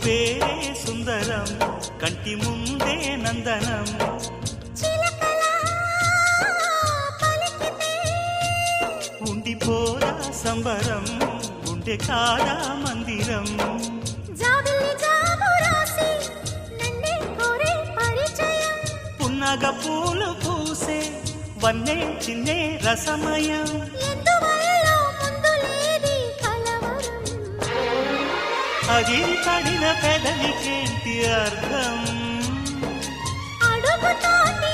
పేరే సుందరం కంటి ముందే నందనం ఉండిపోరా సంబరం గుండె కాదా మందిరం పున్నగ పూలు పూసే వన్నే చిన్నే రసమయం అది పడిన పెదవికేంటి అర్థం అడుగుతోంది